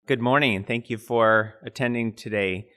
Good morning, and thank you for attending today.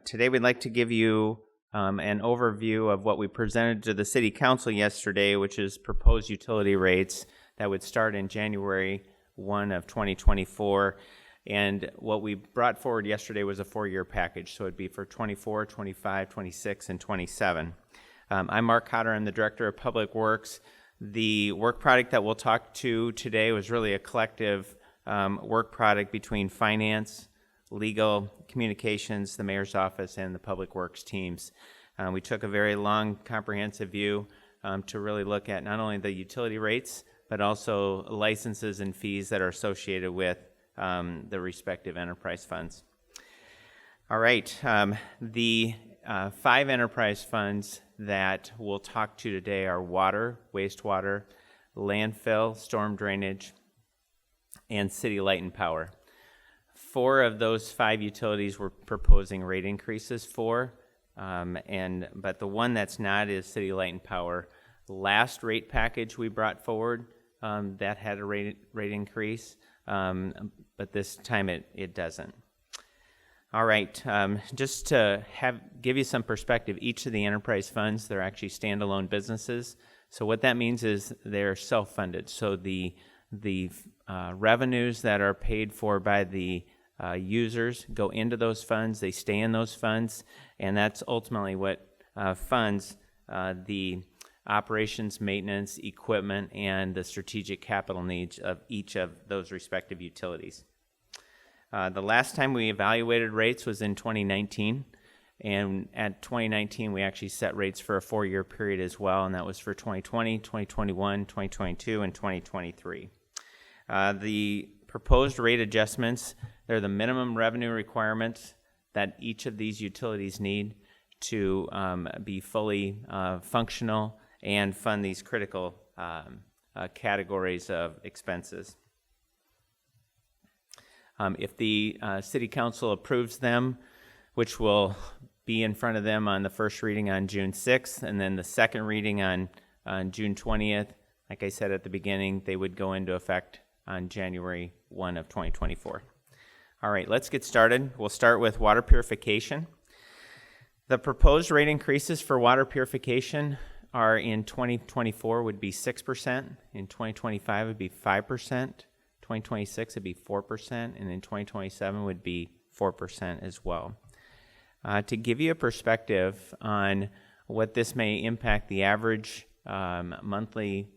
Today we'd like to give you an overview of what we presented to the City Council yesterday, which is proposed utility rates that would start in January 1 of 2024. And what we brought forward yesterday was a 4-year package, so it'd be for 24, 25, 26, and 27. I'm Mark Cotter. I'm the Director of Public Works. The work product that we'll talk to today was really a collective work product between finance, legal, communications, the mayor's office, and the public works teams. We took a very long, comprehensive view to really look at not only the utility rates, but also licenses and fees that are associated with the respective enterprise funds. All right, the 5 enterprise funds that we'll talk to today are water, wastewater, landfill, storm drainage, and city light and power. 4 of those 5 utilities we're proposing rate increases for, but the one that's not is city light and power. Last rate package we brought forward that had a rate increase, but this time it doesn't. All right, just to give you some perspective, each of the enterprise funds, they're actually standalone businesses. So what that means is they're self-funded. So the revenues that are paid for by the users go into those funds, they stay in those funds, and that's ultimately what funds the operations, maintenance, equipment, and the strategic capital needs of each of those respective utilities. The last time we evaluated rates was in 2019, and at 2019 we actually set rates for a 4-year period as well, and that was for 2020, 2021, 2022, and 2023. The proposed rate adjustments, they're the minimum revenue requirements that each of these utilities need to be fully functional and fund these critical categories of expenses. If the City Council approves them, which will be in front of them on the first reading on June 6th, and then the second reading on June 20th, like I said at the beginning, they would go into effect on January 1 of 2024. All right, let's get started. We'll start with water purification. The proposed rate increases for water purification are in 2024 would be 6%, in 2025 would be 5%, 2026 would be 4%, and in 2027 would be 4% as well. To give you a perspective on what this may impact the average monthly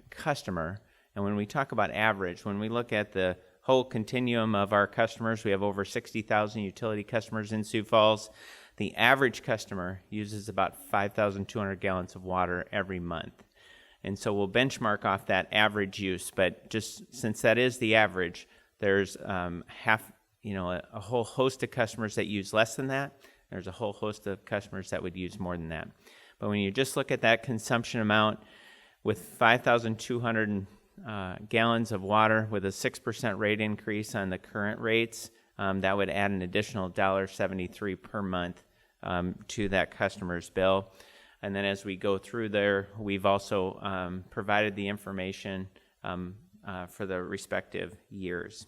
customer, and when we talk about average, when we look at the whole continuum of our customers, we have over 60,000 utility customers in Sioux Falls. The average customer uses about 5,200 gallons of water every month. And so we'll benchmark off that average use, but just since that is the average, there's a whole host of customers that use less than that. There's a whole host of customers that would use more than that. But when you just look at that consumption amount with 5,200 gallons of water with a 6% rate increase on the current rates, that would add an additional $1.73 per month to that customer's bill. And then as we go through there, we've also provided the information for the respective years.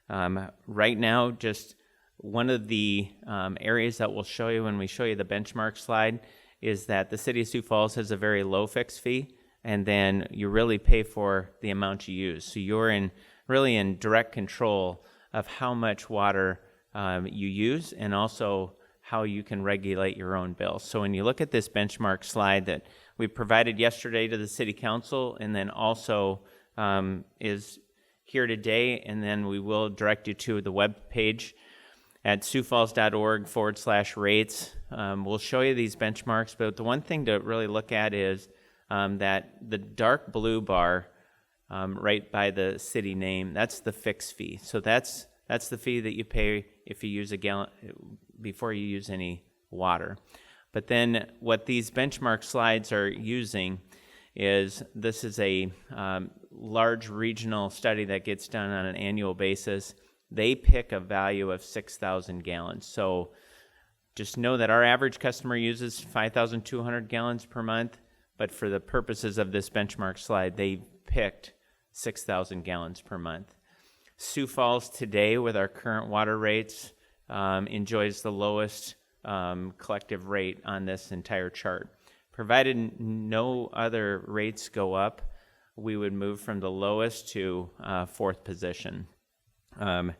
Right now, just one of the areas that we'll show you when we show you the benchmark slide is that the City of Sioux Falls has a very low fixed fee, and then you really pay for the amount you use. So you're really in direct control of how much water you use and also how you can regulate your own bill. So when you look at this benchmark slide that we provided yesterday to the City Council and then also is here today, and then we will direct you to the web page at siouxfalls.org/rates. We'll show you these benchmarks, but the one thing to really look at is that the dark blue bar right by the city name, that's the fixed fee. So that's the fee that you pay if you use a gallon before you use any water. But then what these benchmark slides are using is this is a large regional study that gets done on an annual basis. They pick a value of 6,000 gallons. So just know that our average customer uses 5,200 gallons per month, but for the purposes of this benchmark slide, they picked 6,000 gallons per month. Sioux Falls today, with our current water rates, enjoys the lowest collective rate on this entire chart. Provided no other rates go up, we would move from the lowest to fourth position. And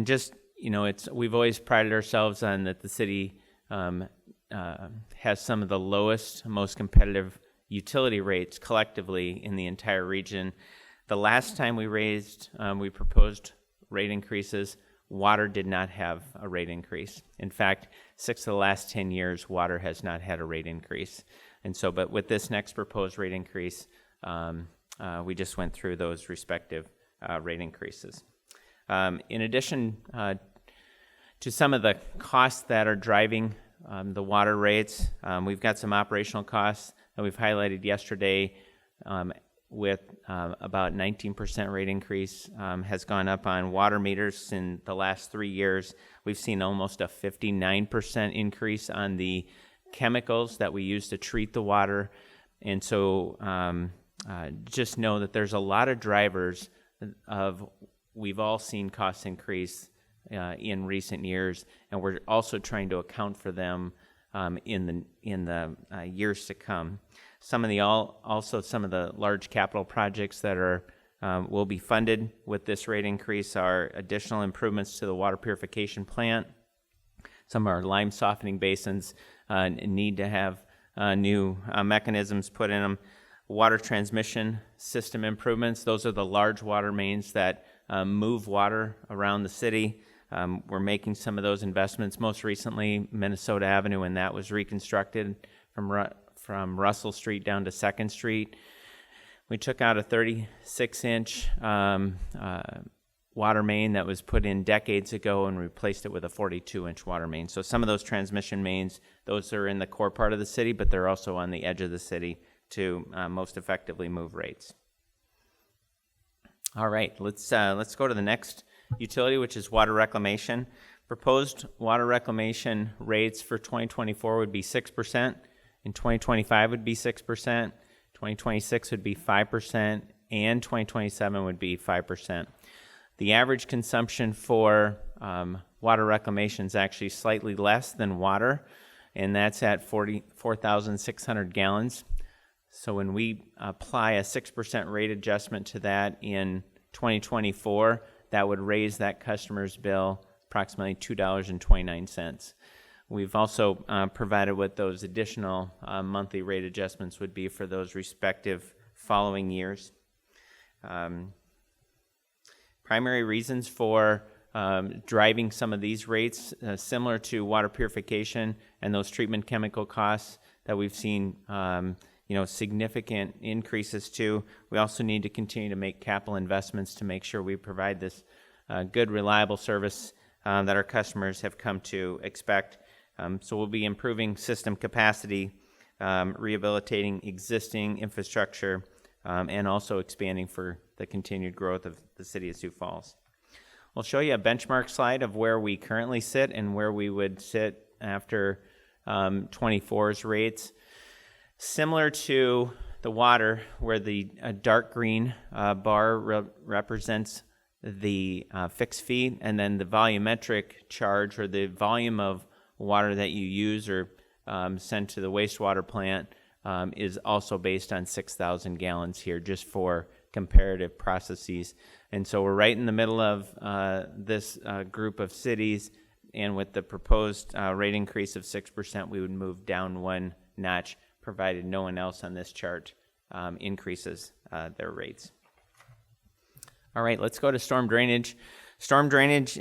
just, we've always prided ourselves on that the city has some of the lowest, most competitive utility rates collectively in the entire region. The last time we proposed rate increases, water did not have a rate increase. In fact, 6 of the last 10 years, water has not had a rate increase. And so, but with this next proposed rate increase, we just went through those respective rate increases. In addition to some of the costs that are driving the water rates, we've got some operational costs that we've highlighted yesterday, with about 19% rate increase has gone up on water meters in the last 3 years. We've seen almost a 59% increase on the chemicals that we use to treat the water. And so just know that there's a lot of drivers we've all seen costs increase in recent years, and we're also trying to account for them in the years to come. Some of the large capital projects that will be funded with this rate increase are additional improvements to the water purification plant. Some of our lime softening basins need to have new mechanisms put in them. Water transmission system improvements, those are the large water mains that move water around the city. We're making some of those investments. Most recently, Minnesota Avenue, when that was reconstructed from Russell Street down to 2nd Street. We took out a 36-inch water main that was put in decades ago and replaced it with a 42-inch water main. So some of those transmission mains, those are in the core part of the city, but they're also on the edge of the city to most effectively move rates. All right, let's go to the next utility, which is water reclamation. Proposed water reclamation rates for 2024 would be 6%. In 2025 would be 6%, 2026 would be 5%, and 2027 would be 5%. The average consumption for water reclamation is actually slightly less than water, and that's at 44,600 gallons. So when we apply a 6% rate adjustment to that in 2024, that would raise that customer's bill approximately $2.29. We've also provided what those additional monthly rate adjustments would be for those respective following years. Primary reasons for driving some of these rates, similar to water purification and those treatment chemical costs that we've seen significant increases to. We also need to continue to make capital investments to make sure we provide this good, reliable service that our customers have come to expect. So we'll be improving system capacity, rehabilitating existing infrastructure, and also expanding for the continued growth of the city of Sioux Falls. We'll show you a benchmark slide of where we currently sit and where we would sit after 24's rates. Similar to the water, where the dark green bar represents the fixed fee, and then the volumetric charge, or the volume of water that you use or send to the wastewater plant, is also based on 6,000 gallons here, just for comparative processes. And so we're right in the middle of this group of cities, and with the proposed rate increase of 6%, we would move down one notch, provided no one else on this chart increases their rates. All right, let's go to storm drainage. Storm drainage,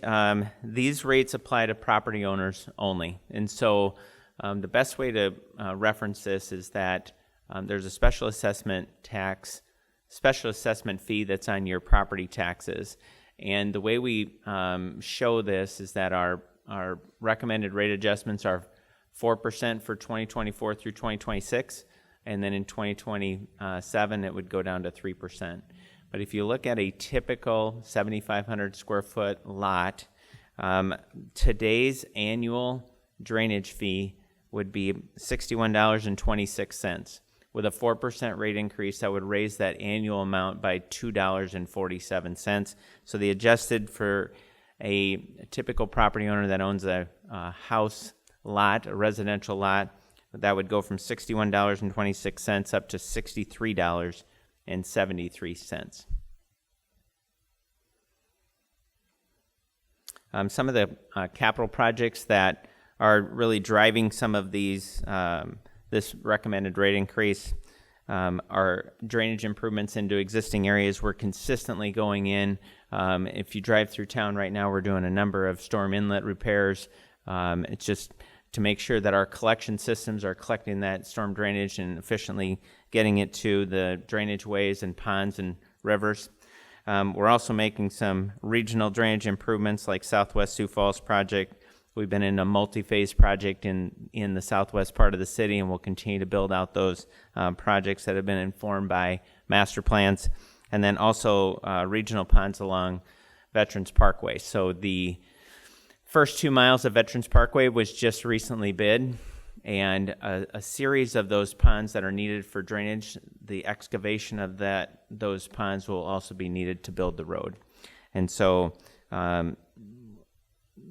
these rates apply to property owners only. And so the best way to reference this is that there's a special assessment fee that's on your property taxes. And the way we show this is that our recommended rate adjustments are 4% for 2024 through 2026, and then in 2027 it would go down to 3%. But if you look at a typical 7,500 square foot lot, today's annual drainage fee would be $61.26. with a 4% rate increase that would raise that annual amount by $2.47. So the adjusted for a typical property owner that owns a house lot, a residential lot, that would go from $61.26 up to $63.73. Some of the capital projects that are really driving some of these this recommended rate increase are drainage improvements into existing areas. We're consistently going in. If you drive through town right now, we're doing a number of storm inlet repairs. It's just to make sure that our collection systems are collecting that storm drainage and efficiently getting it to the drainage ways and ponds and rivers. We're also making some regional drainage improvements like Southwest Sioux Falls project. We've been in a multi-phase project in the southwest part of the city, and we'll continue to build out those projects that have been informed by master plans. And then also regional ponds along Veterans Parkway. So the first 2 miles of Veterans Parkway was just recently bid, and a series of those ponds that are needed for drainage, the excavation of those ponds will also be needed to build the road. And so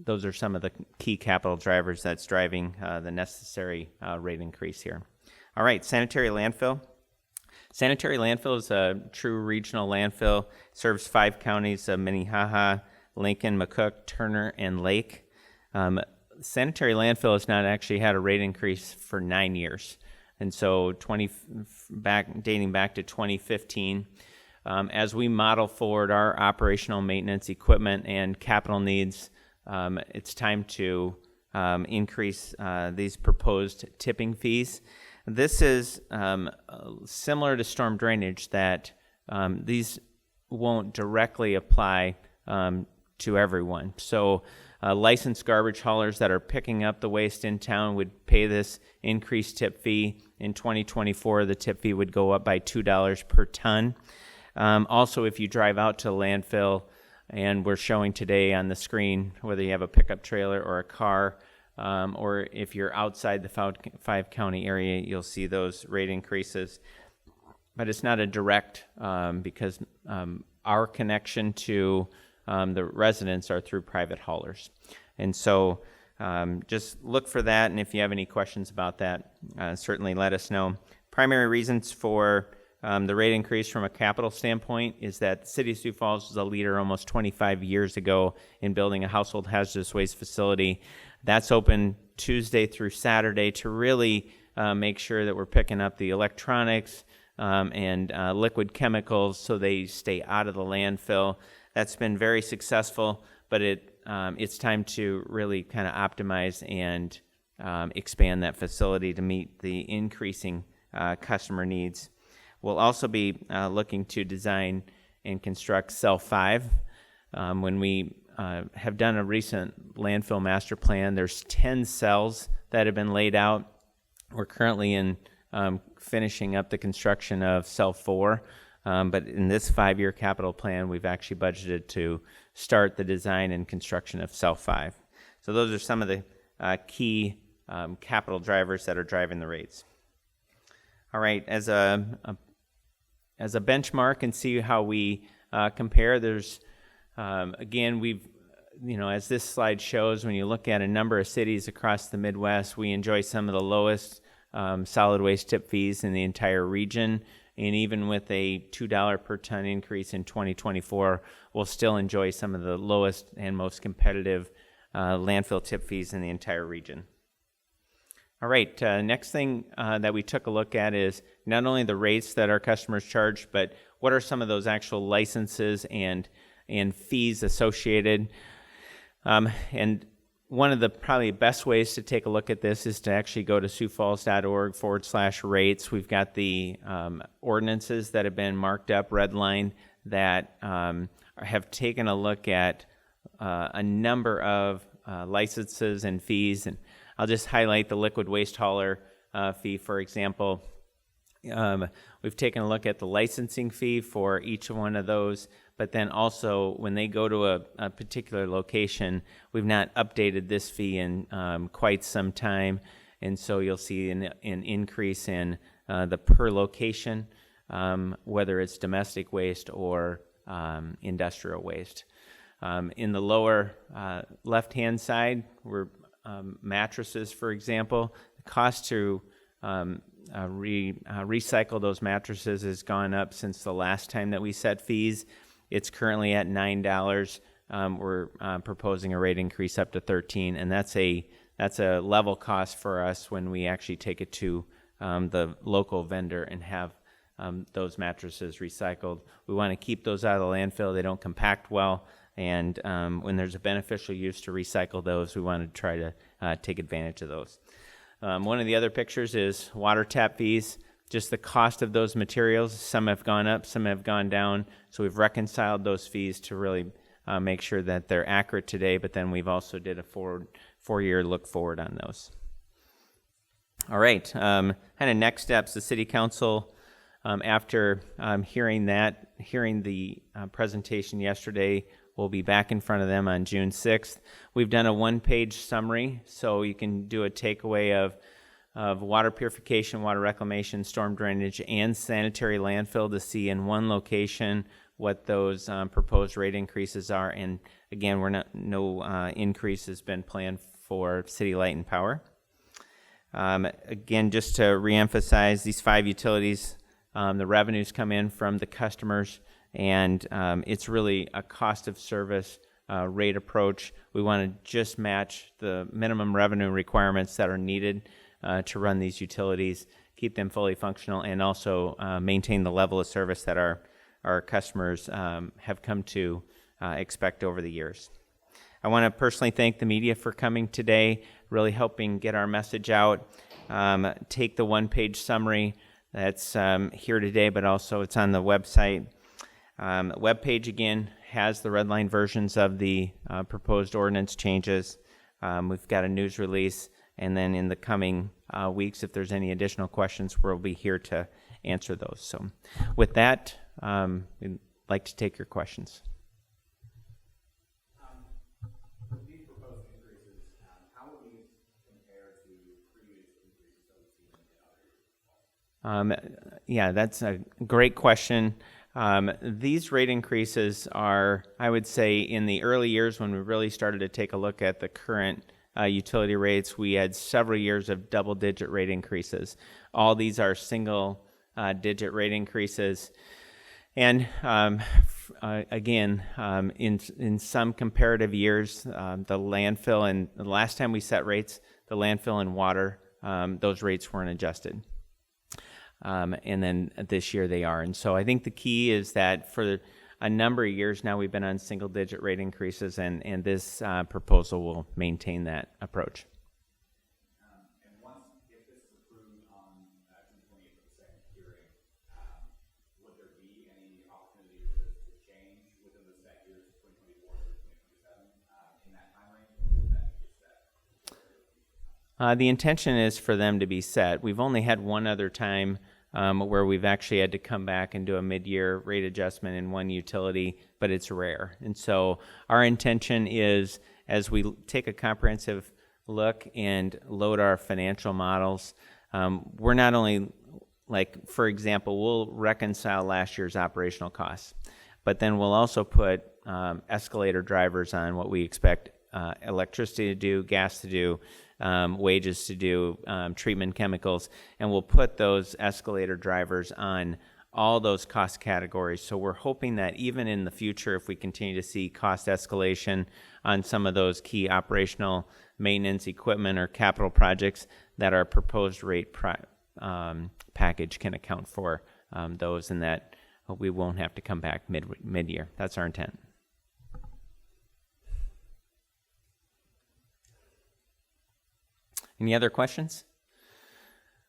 those are some of the key capital drivers that's driving the necessary rate increase here. All right, Sanitary Landfill. Sanitary Landfill is a true regional landfill. It serves 5 counties of Minnehaha, Lincoln, McCook, Turner, and Lake. Sanitary Landfill has not actually had a rate increase for 9 years, and so dating back to 2015. As we model forward our operational maintenance equipment and capital needs, it's time to increase these proposed tipping fees. This is similar to storm drainage, that these won't directly apply to everyone. So licensed garbage haulers that are picking up the waste in town would pay this increased tip fee. In 2024, the tip fee would go up by $2 per ton. Also, if you drive out to the landfill, and we're showing today on the screen whether you have a pickup trailer or a car, or if you're outside the 5-county area, you'll see those rate increases. But it's not a direct, because our connection to the residents are through private haulers. And so just look for that, and if you have any questions about that, certainly let us know. Primary reasons for the rate increase from a capital standpoint is that the City of Sioux Falls was a leader almost 25 years ago in building a household hazardous waste facility. That's open Tuesday through Saturday to really make sure that we're picking up the electronics and liquid chemicals so they stay out of the landfill. That's been very successful, but it's time to really kind of optimize and expand that facility to meet the increasing customer needs. We'll also be looking to design and construct Cell 5. When we have done a recent landfill master plan, there's 10 cells that have been laid out. We're currently in finishing up the construction of Cell 4, but in this 5-year capital plan, we've actually budgeted to start the design and construction of Cell 5. So those are some of the key capital drivers that are driving the rates. All right, as a benchmark and see how we compare, there's again, we've, as this slide shows, when you look at a number of cities across the Midwest, we enjoy some of the lowest solid waste tip fees in the entire region. And even with a $2 per ton increase in 2024, we'll still enjoy some of the lowest and most competitive landfill tip fees in the entire region. All right, next thing that we took a look at is not only the rates that our customers charge, but what are some of those actual licenses and fees associated. And one of the probably best ways to take a look at this is to actually go to siouxfalls.org/rates. We've got the ordinances that have been marked up, redlined, that have taken a look at a number of licenses and fees. And I'll just highlight the liquid waste hauler fee, for example. We've taken a look at the licensing fee for each one of those, but then also when they go to a particular location, we've not updated this fee in quite some time, and so you'll see an increase in the per location, whether it's domestic waste or industrial waste. In the lower left-hand side, we're mattresses, for example. The cost to recycle those mattresses has gone up since the last time that we set fees. It's currently at $9. We're proposing a rate increase up to $13, and that's a level cost for us when we actually take it to the local vendor and have those mattresses recycled. We want to keep those out of the landfill. They don't compact well, and when there's a beneficial use to recycle those, we want to try to take advantage of those. One of the other pictures is water tap fees. Just the cost of those materials. Some have gone up, some have gone down. So we've reconciled those fees to really make sure that they're accurate today, but then we've also did a four-year look forward on those. All right, kind of next steps. The City Council, after hearing the presentation yesterday, we'll be back in front of them on June 6th. We've done a one-page summary, so you can do a takeaway of water purification, water reclamation, storm drainage, and sanitary landfill to see in one location what those proposed rate increases are. And again, no increase has been planned for City Light and Power. Again, just to reemphasize, these 5 utilities, the revenues come in from the customers, and it's really a cost of service rate approach. We want to just match the minimum revenue requirements that are needed to run these utilities, keep them fully functional, and also maintain the level of service that our customers have come to expect over the years. I want to personally thank the media for coming today, really helping get our message out. Take the one-page summary that's here today, but also it's on the website. The webpage, again, has the red line versions of the proposed ordinance changes. We've got a news release, and then in the coming weeks, if there's any additional questions, we'll be here to answer those. So with that, we'd like to take your questions. With these proposed increases, how will these compare to previous increases that we've seen in other years? Yeah, that's a great question. These rate increases are, I would say, in the early years when we really started to take a look at the current utility rates, we had several years of double-digit rate increases. All these are single-digit rate increases. And again, in some comparative years, the landfill, and the last time we set rates, the landfill and water, those rates weren't adjusted. And then this year they are. And so I think the key is that for a number of years now we've been on single-digit rate increases, and this proposal will maintain that approach. And if this is approved on June 28th for the second hearing, would there be any opportunity for this to change within the set years 2024 to 2027 in that time range, or is that just set? The intention is for them to be set. We've only had one other time where we've actually had to come back and do a mid-year rate adjustment in one utility, but it's rare. And so our intention is, as we take a comprehensive look and load our financial models, we're not only, like, for example, we'll reconcile last year's operational costs, but then we'll also put escalator drivers on what we expect electricity to do, gas to do, wages to do, treatment chemicals, and we'll put those escalator drivers on all those cost categories. So we're hoping that even in the future, if we continue to see cost escalation on some of those key operational maintenance equipment or capital projects, that our proposed rate package can account for those, and that we won't have to come back mid-year. That's our intent. Any other questions?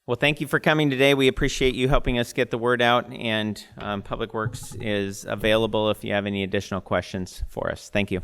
Well, thank you for coming today. We appreciate you helping us get the word out, and Public Works is available if you have any additional questions for us. Thank you.